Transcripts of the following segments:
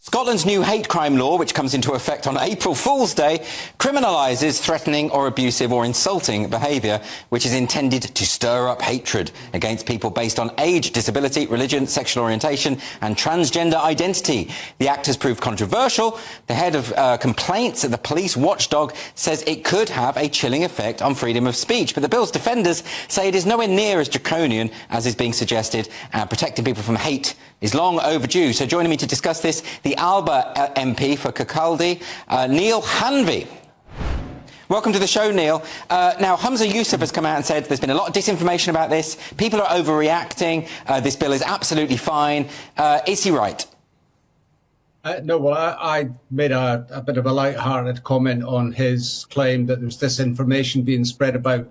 Scotland's new hate crime law, which comes into effect on April Fool's Day, criminalises threatening or abusive or insulting behaviour which is intended to stir up hatred against people based on age, disability, religion, sexual orientation and transgender identity. The act has proved controversial. The head of complaints at the police watchdog says it could have a chilling effect on freedom of speech. But the bill's defenders say it is nowhere near as draconian as is being suggested, and protecting people from hate is long overdue. So joining me to discuss this, the Alba MP for Kirkcaldy, Neil Hanvey. Welcome to the show, Neil. Now, Humza Yousaf has come out and said there's been a lot of disinformation about this. People are overreacting. This bill is absolutely fine. Is he right? No, well, I made a bit of a light-hearted comment on his claim that there's disinformation being spread about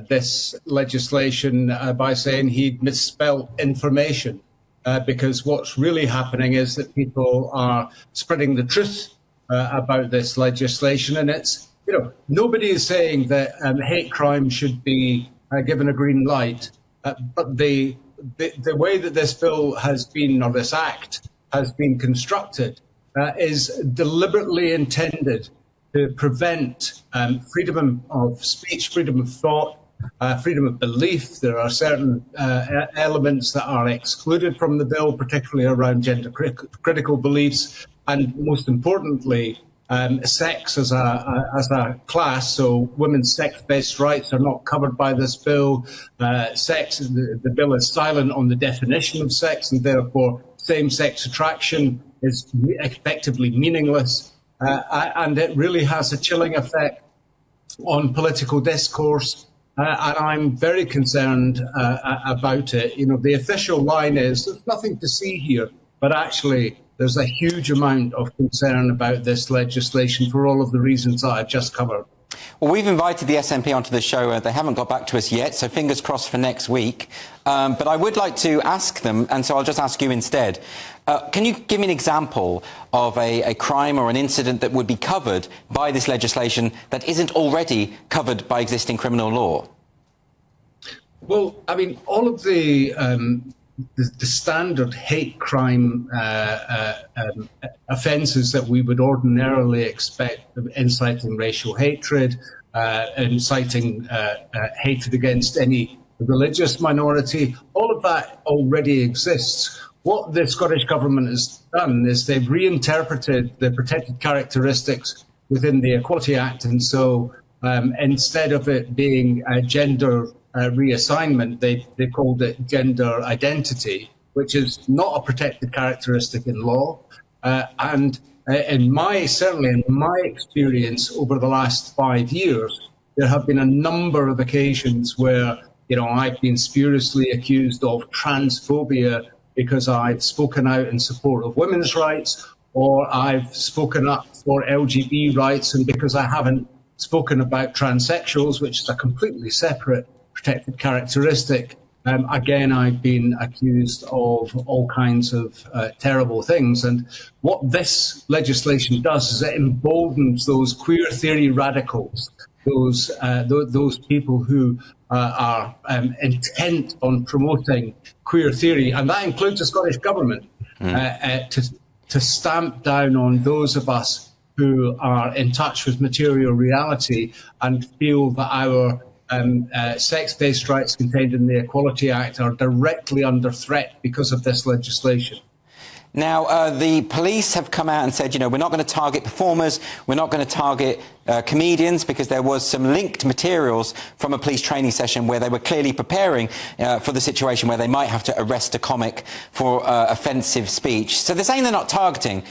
this legislation by saying he'd misspelled information. Because what's really happening is that people are spreading the truth about this legislation, and it's, nobody is saying that hate crime should be given a green light, but the way that this bill has been, or this act has been constructed, is deliberately intended to prevent freedom of speech, freedom of thought, freedom of belief. There are certain elements that are excluded from the bill, particularly around gender critical beliefs, and most importantly, sex as a class. So women's sex-based rights are not covered by this bill. The bill is silent on the definition of sex, and therefore same-sex attraction is effectively meaningless. And it really has a chilling effect on political discourse. And I'm very concerned about it. The official line is there's nothing to see here, but actually there's a huge amount of concern about this legislation for all of the reasons that I've just covered. Well, we've invited the SNP onto the show. They haven't got back to us yet, so fingers crossed for next week. But I would like to ask them, and so I'll just ask you instead. Can you give me an example of a crime or an incident that would be covered by this legislation that isn't already covered by existing criminal law? Well, I mean, all of the standard hate crime offences that we would ordinarily expect, inciting racial hatred, inciting hatred against any religious minority, all of that already exists. What the Scottish Government has done is they've reinterpreted the protected characteristics within the Equality Act, and so instead of it being a gender reassignment, they called it gender identity, which is not a protected characteristic in law. And certainly in my experience over the last 5 years, there have been a number of occasions where I've been spuriously accused of transphobia because I've spoken out in support of women's rights, or I've spoken up for LGBT rights, and because I haven't spoken about transsexuals, which is a completely separate protected characteristic, again, I've been accused of all kinds of terrible things. And what this legislation does is it emboldens those queer theory radicals, those people who are intent on promoting queer theory, and that includes the Scottish Government, to stamp down on those of us who are in touch with material reality and feel that our sex-based rights contained in the Equality Act are directly under threat because of this legislation. Now, the police have come out and said, we're not going to target performers, we're not going to target comedians, because there was some linked materials from a police training session where they were clearly preparing for the situation where they might have to arrest a comic for offensive speech. So they're saying they're not targeting,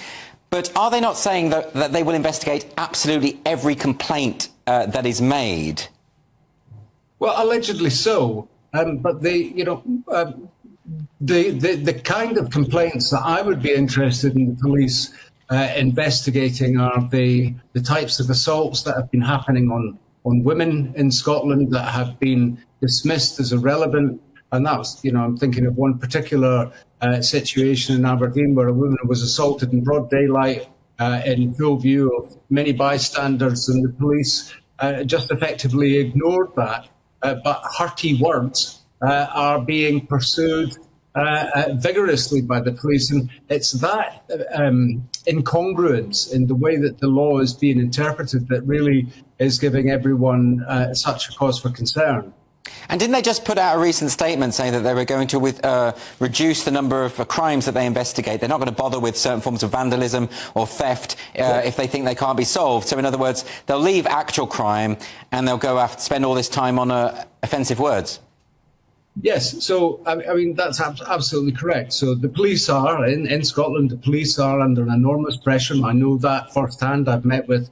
but are they not saying that they will investigate absolutely every complaint that is made? Well, allegedly so, but the kind of complaints that I would be interested in the police investigating are the types of assaults that have been happening on women in Scotland that have been dismissed as irrelevant. And that's, I'm thinking of one particular situation in Aberdeen where a woman was assaulted in broad daylight in full view of many bystanders, and the police just effectively ignored that. But hearty words are being pursued vigorously by the police. And it's that incongruence in the way that the law is being interpreted that really is giving everyone such a cause for concern. And didn't they just put out a recent statement saying that they were going to reduce the number of crimes that they investigate? They're not going to bother with certain forms of vandalism or theft if they think they can't be solved. So in other words, they'll leave actual crime and they'll go after, spend all this time on offensive words. Yes, so I mean that's absolutely correct. So the police are in Scotland. The police are under enormous pressure. I know that firsthand. I've met with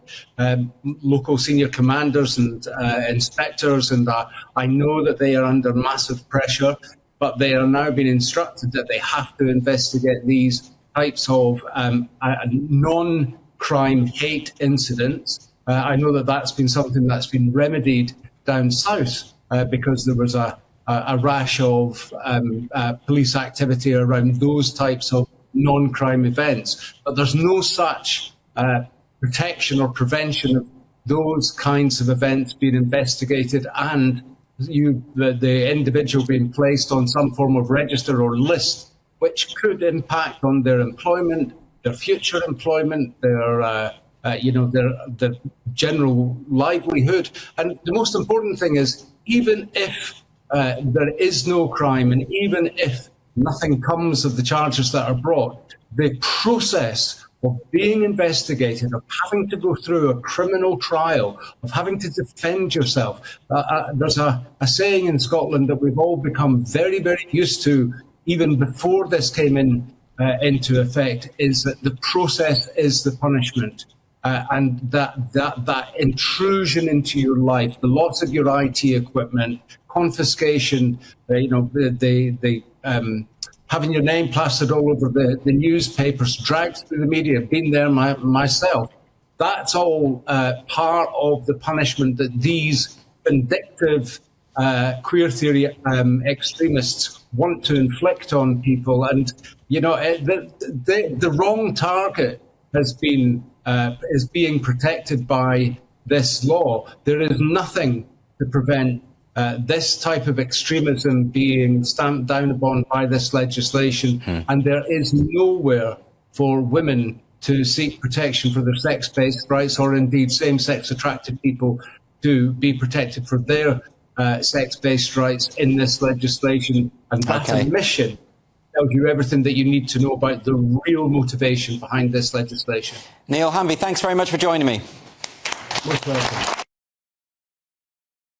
local senior commanders and inspectors, and I know that they are under massive pressure. But they are now being instructed that they have to investigate these types of non-crime hate incidents. I know that that's been something that's been remedied down south because there was a rash of police activity around those types of non-crime events. But there's no such protection or prevention of those kinds of events being investigated and the individual being placed on some form of register or list, which could impact on their employment, their future employment, their general livelihood. And the most important thing is, even if there is no crime, and even if nothing comes of the charges that are brought, the process of being investigated, of having to go through a criminal trial, of having to defend yourself. There's a saying in Scotland that we've all become very, very used to, even before this came into effect, is that the process is the punishment. And that intrusion into your life, the loss of your IT equipment, confiscation, having your name plastered all over the newspapers, dragged through the media, been there myself. That's all part of the punishment that these vindictive queer theory extremists want to inflict on people. And, the wrong target is being protected by this law. There is nothing to prevent this type of extremism being stamped down upon by this legislation, and there is nowhere for women to seek protection for their sex-based rights, or indeed same-sex attracted people to be protected for their sex-based rights in this legislation. And that omission tells you everything that you need to know about the real motivation behind this legislation. Neil Hanvey, thanks very much for joining me. Most welcome.